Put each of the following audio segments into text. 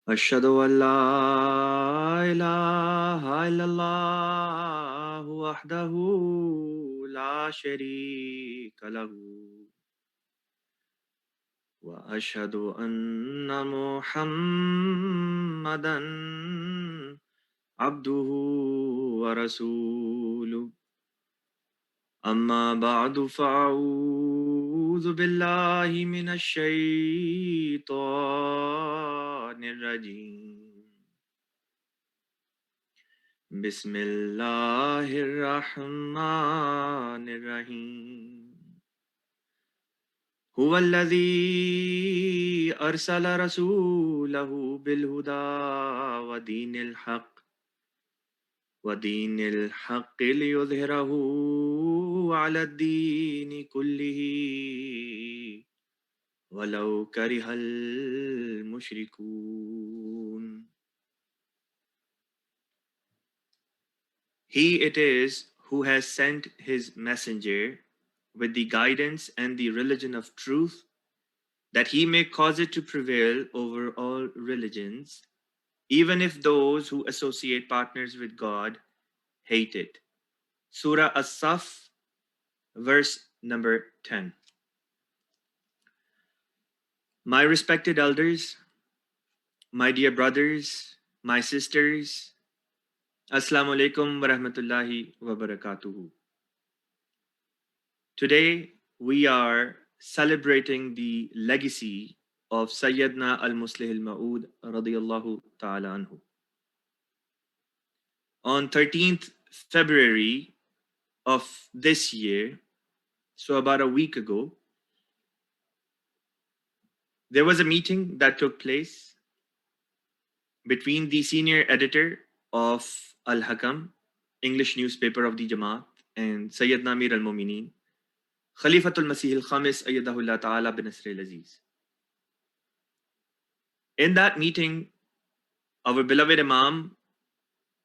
أشهد أن لا إله إلا الله وحده لا شريك له وأشهد أن محمدا عبده ورسوله أما بعد فأعوذ بالله من الشيطان الرجيم بسم الله الرحمن الرحيم هو الذي أرسل رسوله بالهدى ودين الحق ليظهره على الدين كله ولو كره المشركون. He it is who has sent his messenger with the guidance and the religion of truth, that he may cause it to prevail over all religions, even if those who associate partners with God hate it. Surah As-Saf, verse number 10. My respected elders, my dear brothers, my sisters, Assalamu alaikum wa rahmatullahi wa barakatuhu. Today we are celebrating the legacy of Syedna Al-Musleh al-Ma'ud radiyallahu ta'ala anhu. On 13th February of this year, so about a week ago, there was a meeting that took place between the senior editor of Al-Hakam, English newspaper of the Jamaat, and Sayyidna Amir al-Mumineen, Khalifatul Masih al-Khamis ayyadahullah ta'ala bin Nasr al-Aziz. In that meeting, our beloved Imam,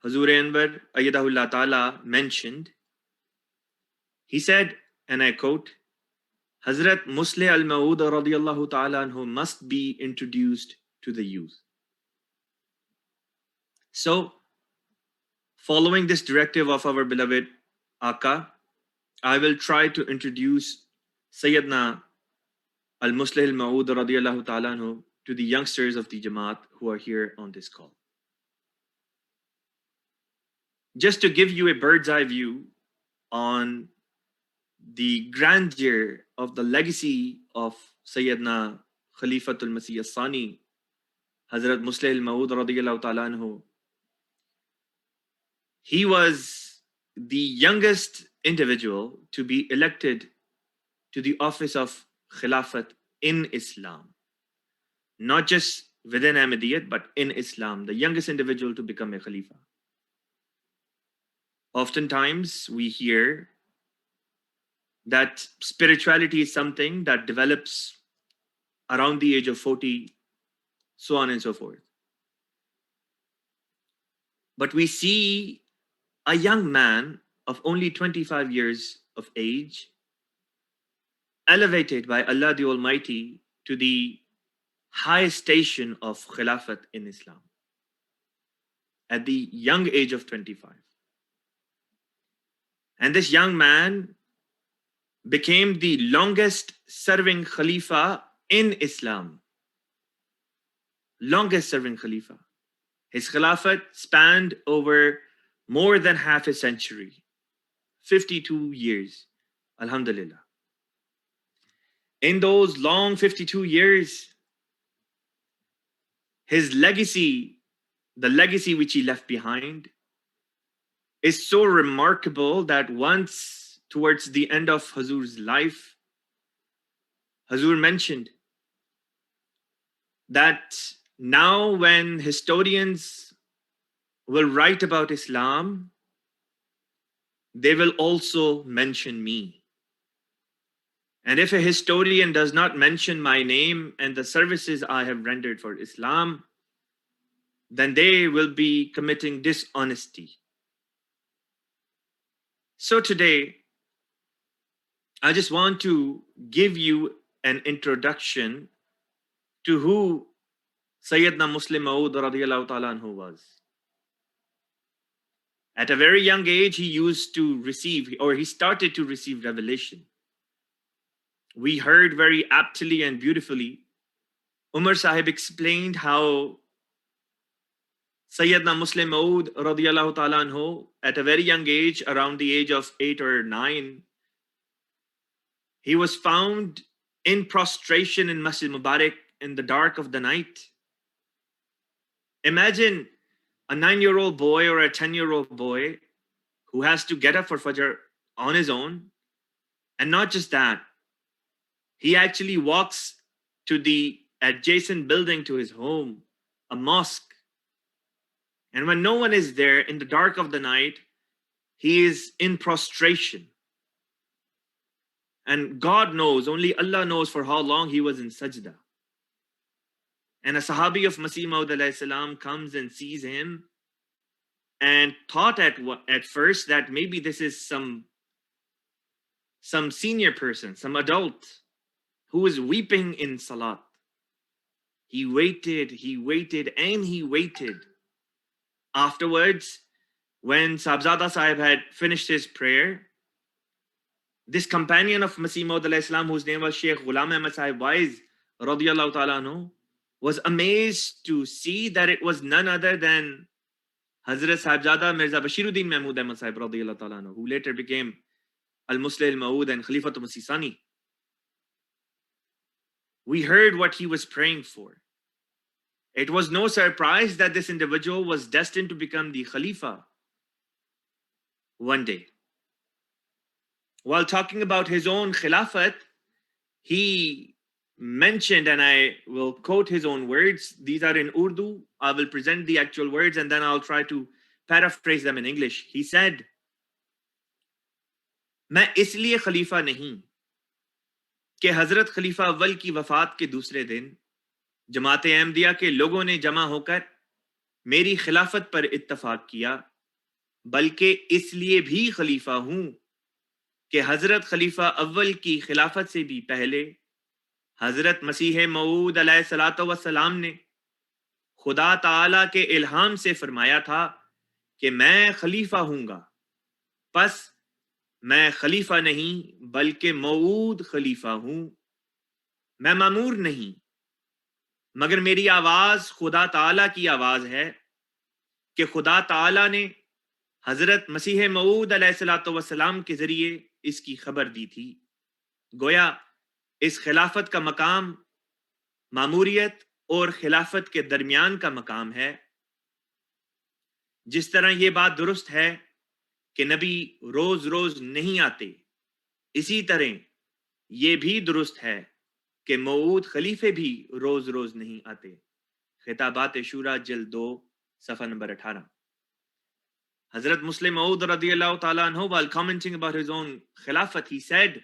Hazur Anwar ayyadahullah ta'ala, mentioned, he said, and I quote, Hazrat Musleh al-Ma'ud radiyallahu ta'ala anhu must be introduced to the youth. So, following this directive of our beloved Aka, I will try to introduce Sayyidna Al-Musleh al-Ma'ud radiyallahu ta'ala anhu to the youngsters of the Jamaat who are here on this call. Just to give you a bird's eye view on the grandeur of the legacy of Sayyidna Khalifatul Masih al-Sani, Hazrat Musleh al-Ma'ud radiyallahu ta'ala anhu. He was the youngest individual to be elected to the office of Khilafat in Islam. Not just within Ahmadiyyat, but in Islam, the youngest individual to become a Khalifa. Oftentimes we hear that spirituality is something that develops around the age of 40, so on and so forth. But we see a young man of only 25 years of age, elevated by Allah the Almighty to the highest station of Khilafat in Islam at the young age of 25. And this young man became the longest serving Khalifa in Islam. Longest serving Khalifa. His Khilafat spanned over more than half a century, 52 years, alhamdulillah. In those long 52 years, his legacy, the legacy which he left behind, is so remarkable that once towards the end of Hazur's life, Hazur mentioned that now when historians will write about Islam, they will also mention me. And if a historian does not mention my name and the services I have rendered for Islam, then they will be committing dishonesty. So today, I just want to give you an introduction to who Syedna Muslim Maud radiallahu ta'ala anhu was. At a very young age, he used to receive, or he started to receive revelation. We heard very aptly and beautifully, Umar Sahib explained how Syedna Muslim Maud radiallahu ta'ala anhu, at a very young age, around the age of 8 or 9, he was found in prostration in Masjid Mubarak in the dark of the night. Imagine a 9-year-old boy or a 10-year-old boy who has to get up for Fajr on his own. And not just that, he actually walks to the adjacent building to his home, a mosque. And when no one is there in the dark of the night, he is in prostration. And God knows, only Allah knows for how long he was in sajda. And a Sahabi of Masih Maud alayhi salam comes and sees him and thought at first that maybe this is some senior person, some adult who is weeping in salat. He waited, and he waited. Afterwards, when Sahibzada Sahib had finished his prayer, this companion of Masih Maud alayhi salam, whose name was Sheikh Ghulam Ahmad Sahib Wais radiyallahu ta'ala anhu, was amazed to see that it was none other than Hazrat Sahibzada Mirza Bashiruddin Mahmud Ahmad Sahib radiyallahu ta'ala anhu, who later became Al-Musleh al-Maud and Khalifatul Masih Sani. We heard what he was praying for. It was no surprise that this individual was destined to become the Khalifa one day. While talking about his own Khilafat, he mentioned, and I will quote his own words. These are in Urdu. I will present the actual words and then I'll try to paraphrase them in English. He said, मैं इसलिए खलीफा नहीं कि हजरत खलीफा अव्वल की वफात के दूसरे दिन जमात अहमदिया के लोगों ने जमा होकर मेरी खिलाफत पर इत्तफाक किया, बल्कि इसलिए भी खलीफा हूं कि हजरत खलीफा अव्वल की खिलाफत से भी पहले हजरत मसीह मऊद अलैहिस्सलातु वस्सलाम ने खुदा ताला के इल्हाम से फरमाया था कि मैं खलीफा हूंगा, बस मैं खलीफा नहीं बल्कि मऊद खलीफा हूं। मैं मामूर नहीं, मगर मेरी आवाज खुदा ताला की आवाज है कि खुदा ताला ने हजरत मसीह मऊद अलैहिस्सलातु वस्सलाम के जरिए इसकी खबर दी थी। गोया इस खिलाफत का मकाम मामूरियत और खिलाफत के दरमियान का मकाम है। जिस तरह ये बात दुरुस्त है कि नबी रोज रोज नहीं आते, इसी तरह ये भी दुरुस्त है कि मऊद खलीफे भी रोज रोज नहीं आते। खिताबात शूरा जिल्द 2 सफ़ा number 18। Hazrat Muslim Maud radiallahu ta'ala anhu, while commenting about his own khilafat, he said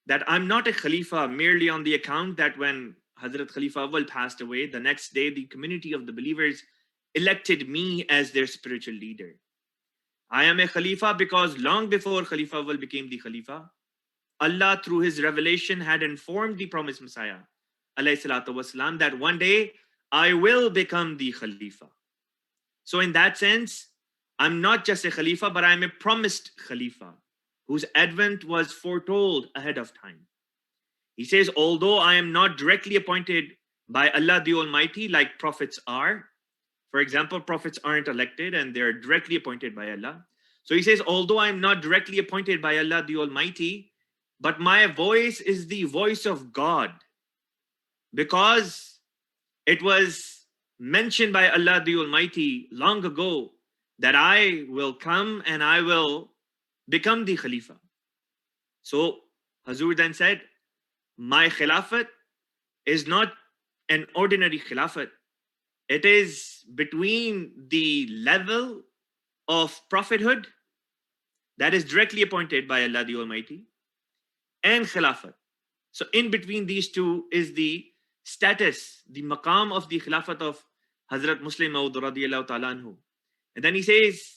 that I'm not a khalifa merely on the account that when Hazrat Khalifa Awwal passed away, the next day the community of the believers elected me as their spiritual leader. I am a khalifa because long before Khalifa Awwal became the khalifa, Allah through his revelation had informed the promised Messiah alayhi salatu wasalam that one day I will become the khalifa. So in that sense, I'm not just a khalifa, but I'm a promised khalifa whose advent was foretold ahead of time. He says, although I am not directly appointed by Allah the Almighty like prophets are, for example, prophets aren't elected and they're directly appointed by Allah. So he says, although I'm not directly appointed by Allah the Almighty, but my voice is the voice of God, because it was mentioned by Allah the Almighty long ago that I will come and I will become the Khalifa. So Hazur then said, my Khilafat is not an ordinary Khilafat. It is between the level of prophethood that is directly appointed by Allah the Almighty and Khilafat. So in between these two is the status, the maqam of the Khilafat of Hazrat Muslim Maud radiyallahu ta'ala anhu. And then he says,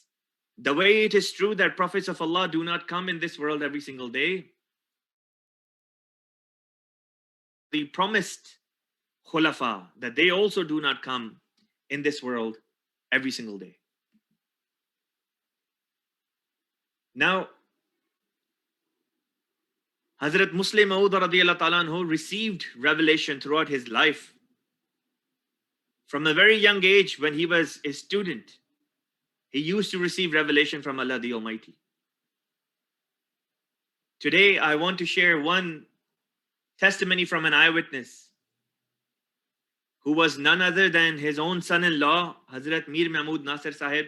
the way it is true that prophets of Allah do not come in this world every single day, the promised khulafa, that they also do not come in this world every single day. Now, Hazrat Musleh Maud radiallahu ta'ala anhu received revelation throughout his life. From a very young age, when he was a student, he used to receive revelation from Allah the Almighty. Today, I want to share one testimony from an eyewitness who was none other than his own son-in-law, Hazrat Mir Mahmud Nasir Sahib.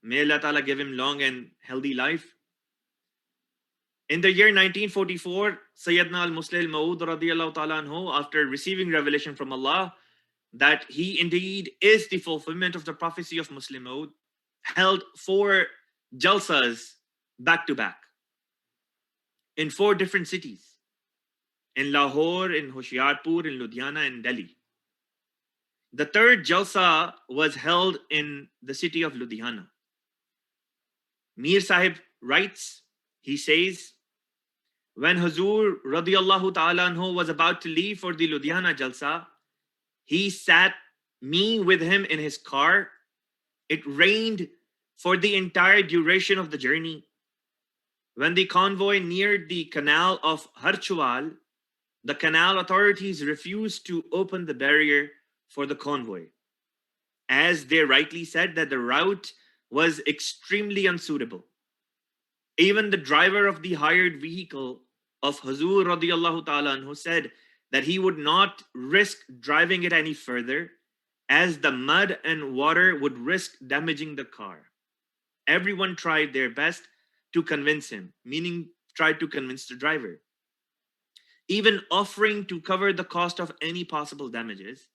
May Allah Ta'ala give him long and healthy life. In the year 1944, Syedna Al-Musleh Maud radiallahu ta'ala anhu, after receiving revelation from Allah that he indeed is the fulfillment of the prophecy of Muslim Maud, held 4 jalsas back to back in 4 different cities, in Lahore, in Hoshiarpur, in Ludhiana, and Delhi. The 3rd jalsa was held in the city of Ludhiana. Mir Sahib writes, he says, when Hazur radiallahu ta'ala anhu was about to leave for the Ludhiana jalsa, he sat me with him in his car. It rained for the entire duration of the journey. When the convoy neared the canal of Harchwal, the canal authorities refused to open the barrier for the convoy, as they rightly said that the route was extremely unsuitable. Even the driver of the hired vehicle of Hazur radiallahu ta'ala anhu said that he would not risk driving it any further, as the mud and water would risk damaging the car. Everyone tried their best to convince him, meaning tried to convince the driver, even offering to cover the cost of any possible damages,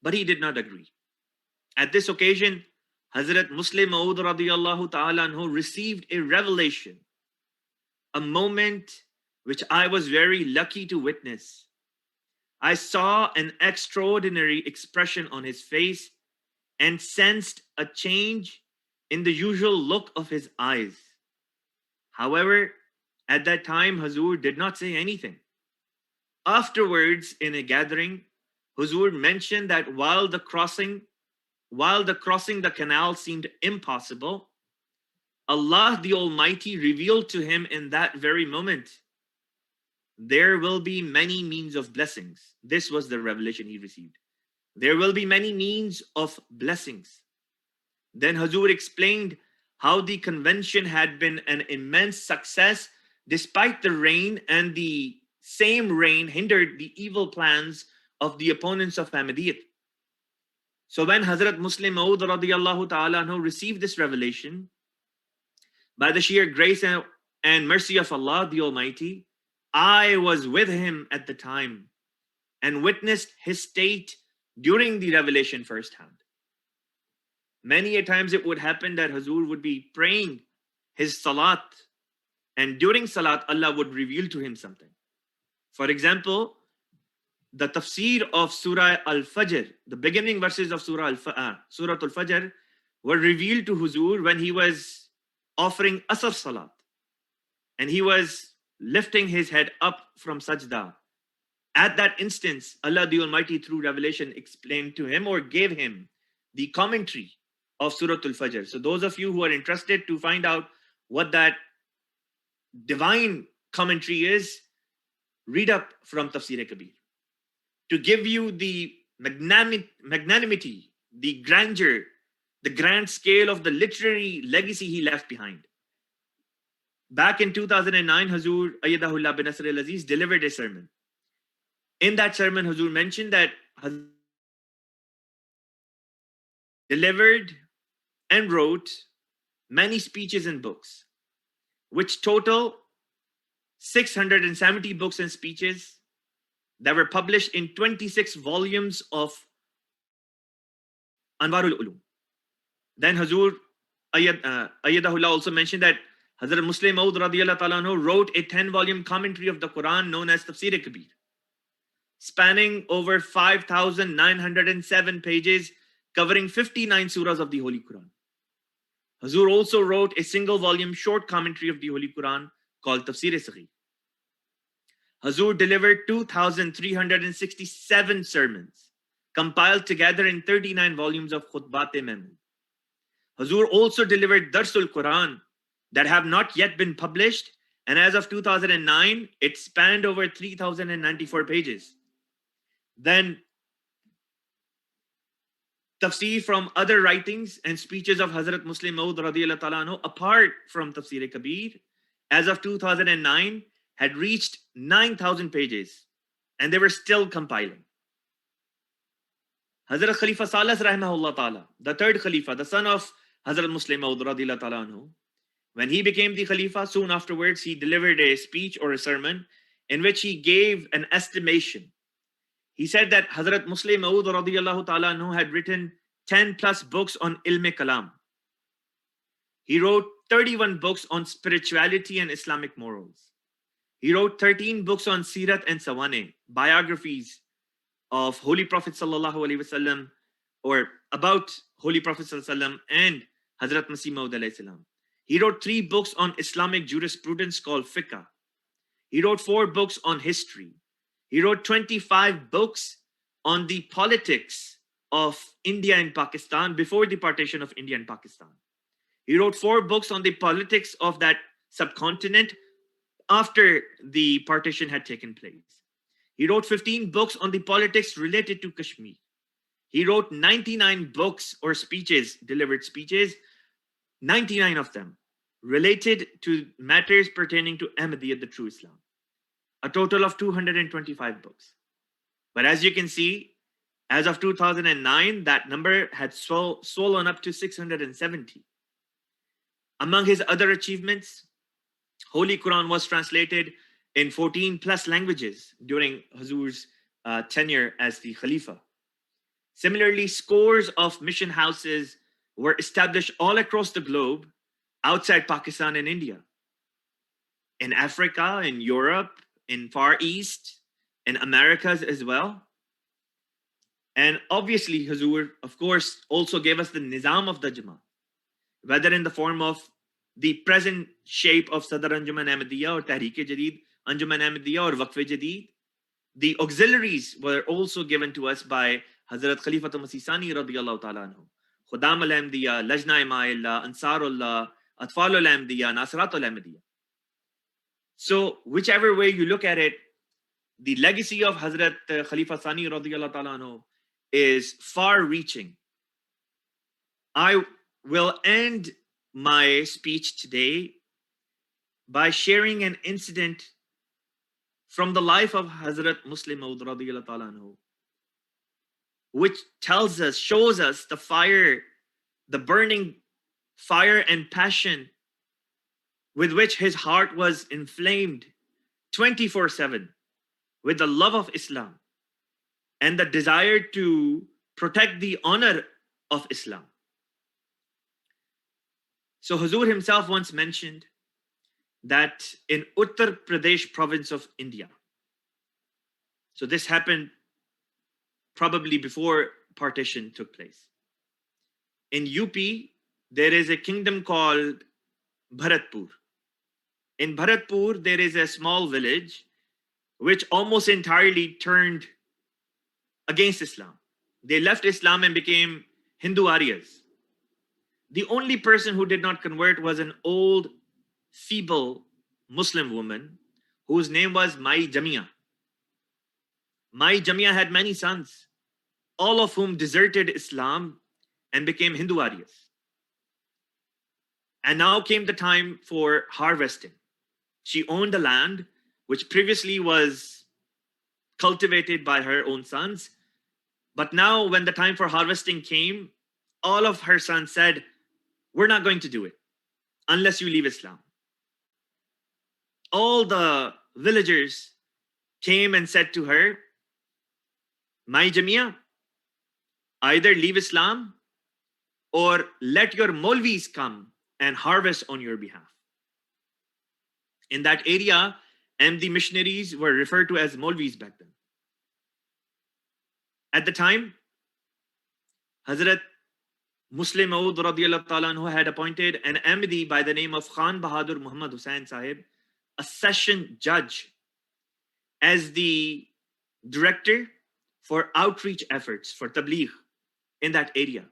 but he did not agree. At this occasion, Hazrat Musleh Maud radiallahu ta'ala anhu received a revelation, a moment which I was very lucky to witness. I saw an extraordinary expression on his face and sensed a change in the usual look of his eyes. However, at that time, Hazur did not say anything. Afterwards, in a gathering, Hazur mentioned that while the crossing the canal seemed impossible, Allah the Almighty revealed to him in that very moment, there will be many means of blessings. This was the revelation he received. There will be many means of blessings. Then Hazur explained how the convention had been an immense success despite the rain, and the same rain hindered the evil plans of the opponents of Ahmadiyyat. So when Hazrat Musleh Maud radiallahu ta'ala anhu received this revelation, by the sheer grace and mercy of Allah the Almighty, I was with him at the time and witnessed his state during the revelation firsthand. Many a times it would happen that Hazur would be praying his salat, and during salat, Allah would reveal to him something. For example, the tafsir of Surah Al-Fajr, the beginning verses of Surah Al-Fajr were revealed to Hazur when he was offering Asr Salat, and he was lifting his head up from sajda. At that instance, Allah the Almighty through revelation explained to him or gave him the commentary of Surah Al-Fajr. So those of you who are interested to find out what that divine commentary is, read up from Tafsir-e-Kabir to give you the magnanimity, the grandeur, the grand scale of the literary legacy he left behind. Back in 2009, Hazur Ayyadahullah bin Nasr al-Aziz delivered a sermon. In that sermon, Hazur mentioned that Hazur delivered and wrote many speeches and books, which total 670 books and speeches that were published in 26 volumes of Anwarul Ulum. Then Hazur Ayyadahullah also mentioned that Hazrat Musleh Maud radiallahu ta'ala anhu wrote a 10-volume commentary of the Quran known as Tafsir-e-Kabir, spanning over 5,907 pages, covering 59 surahs of the Holy Quran. Hazur also wrote a single-volume short commentary of the Holy Quran called Tafsir-e-Saghir. Hazur delivered 2,367 sermons, compiled together in 39 volumes of Khutbat-e-Mahmud. Hazur also delivered Darsul Quran that have not yet been published, and as of 2009, it spanned over 3,094 pages. Then tafsir from other writings and speeches of Hazrat Muslim Maud radiyallahu ta'ala anhu, apart from Tafsir Kabir, as of 2009, had reached 9,000 pages, and they were still compiling. Hazrat Khalifa Salas rahimahullah ta'ala, the third Khalifa, the son of Hazrat Muslim Maud radiyallahu ta'ala anhu, when he became the Khalifa, soon afterwards, he delivered a speech or a sermon in which he gave an estimation. He said that Hazrat Muslim Maud radiyallahu ta'ala anhu had written 10 plus books on Ilm Kalam. He wrote 31 books on spirituality and Islamic morals. He wrote 13 books on Sirat and Sawane, biographies of Holy Prophet sallallahu alaihi wasallam, or about Holy Prophet sallallahu alaihi wasallam and Hazrat Masih Maud alayhi salam. He wrote 3 books on Islamic jurisprudence called Fiqh. He wrote 4 books on history. He wrote 25 books on the politics of India and Pakistan before the partition of India and Pakistan. He wrote 4 books on the politics of that subcontinent after the partition had taken place. He wrote 15 books on the politics related to Kashmir. He wrote 99 books or speeches, delivered speeches, 99 of them related to matters pertaining to Ahmadiyyat, the true Islam. A total of 225 books. But as you can see, as of 2009, that number had swollen up to 670. Among his other achievements, Holy Quran was translated in 14 plus languages during Hazur's tenure as the Khalifa. Similarly, scores of mission houses were established all across the globe, outside Pakistan and India, in Africa, in Europe, in Far East, in Americas as well. And obviously, Hazur, of course, also gave us the Nizam of the Jamaat, whether in the form of the present shape of Sadr Anjuman Ahmadiyya or Tahreek-e Jadeed Anjuman Ahmadiyya or Waqf-e Jadeed. The auxiliaries were also given to us by Hazrat Khalifatul Masih Sani radiyallahu ta'ala anhu. Khudam al-Ahmadiyya, Lajna Ima'illah, Ansarullah, Atfalul Ahmadiyya, Nasratul Ahmadiyya. So whichever way you look at it, the legacy of Hazrat Khalifa Sani radiyallahu ta'ala anhu is far reaching. I will end my speech today by sharing an incident from the life of Hazrat Muslim Maud radiyallahu ta'ala anhu, which tells us, shows us the fire, the burning fire and passion with which his heart was inflamed 24/7 with the love of Islam and the desire to protect the honor of Islam. So Hazur himself once mentioned that in Uttar Pradesh province of India, so this happened probably before partition took place. In UP, there is a kingdom called Bharatpur. In Bharatpur, there is a small village which almost entirely turned against Islam. They left Islam and became Hindu Aryas. The only person who did not convert was an old, feeble Muslim woman whose name was Mai Jamia. Mai Jamia had many sons, all of whom deserted Islam and became Hindu Aryas. And now came the time for harvesting. She owned the land which previously was cultivated by her own sons. But now when the time for harvesting came, all of her sons said, "We're not going to do it unless you leave Islam." All the villagers came and said to her, "Mai Jamia, either leave Islam or let your Maulvis come and harvest on your behalf." In that area, Ahmadi missionaries were referred to as Maulvis back then. At the time, Hazrat Muslim Maud radiyallahu ta'ala anhu had appointed an Ahmadi by the name of Khan Bahadur Muhammad Hussain Sahib, a session judge as the director for outreach efforts for tabligh in that area.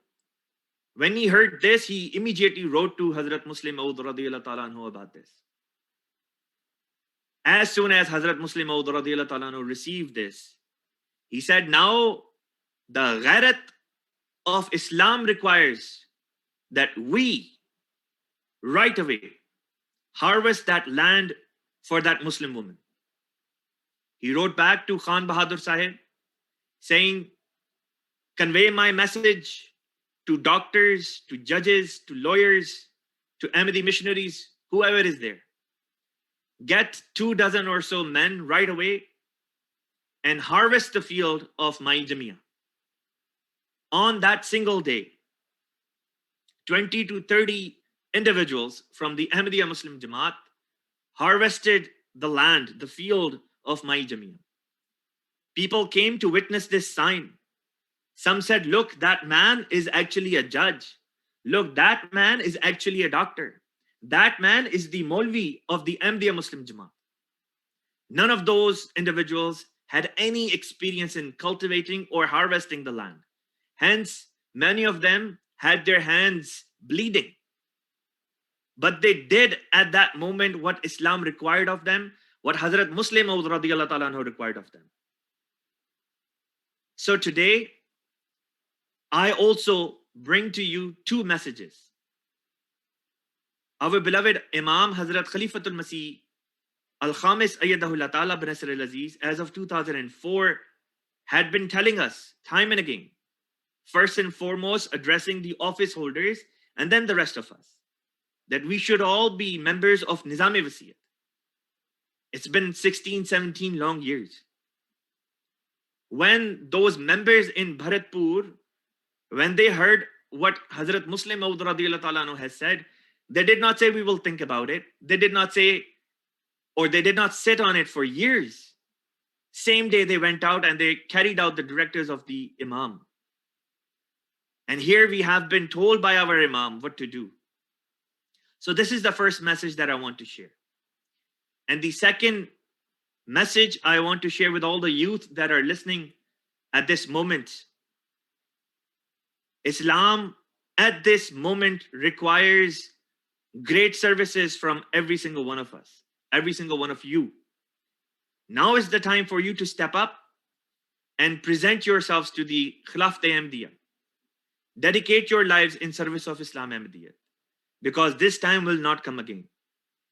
When he heard this, he immediately wrote to Hazrat Musleh Maud radiyallahu ta'ala anhu about this. As soon as Hazrat Musleh Maud radiyallahu ta'ala anhu received this, he said, now the ghairat of Islam requires that we right away harvest that land for that Muslim woman. He wrote back to Khan Bahadur Sahib saying, convey my message to doctors, to judges, to lawyers, to Ahmadi missionaries, whoever is there. Get 24 or so men right away and harvest the field of my Jamia. On that single day, 20 to 30 individuals from the Ahmadiyya Muslim Jamaat harvested the land, the field of my Jamia. People came to witness this sign. Some said, look, that man is actually a judge. Look, that man is actually a doctor. That man is the Maulvi of the Ahmadiyya Muslim Jamaat. None of those individuals had any experience in cultivating or harvesting the land. Hence, many of them had their hands bleeding. But they did at that moment what Islam required of them, what Hazrat Musleh Maud radiyallahu ta'ala anhu required of them. So today, I also bring to you two messages. Our beloved Imam Hazrat Khalifatul Masih Al-Khamis Ayyadahullah Ta'ala bin Nasr al-Aziz, as of 2004, had been telling us time and again, first and foremost addressing the office holders and then the rest of us, that we should all be members of Nizam-e-Wasiyat. It's been 16, 17 long years. When those members in Bharatpur, when they heard what Hazrat Musleh Maud radiyallahu ta'ala anhu has said, they did not say we will think about it. They did not say, or they did not sit on it for years. Same day they went out and they carried out the directives of the Imam. And here we have been told by our Imam what to do. So this is the first message that I want to share. And the second message I want to share with all the youth that are listening at this moment. Islam at this moment requires great services from every single one of us, every single one of you. Now is the time for you to step up and present yourselves to the Khilafat Ahmadiyya. Dedicate your lives in service of Islam Ahmadiyya, because this time will not come again.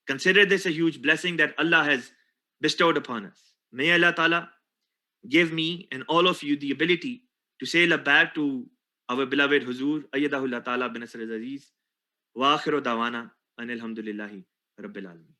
Consider this a huge blessing that Allah has bestowed upon us. May Allah Ta'ala give me and all of you the ability to say labbaik to our beloved Huzur, Ayyadahullah Ta'ala bin Nasr al-Aziz, wa akhiru dawana, anil hamdulillahi rabbil alamin.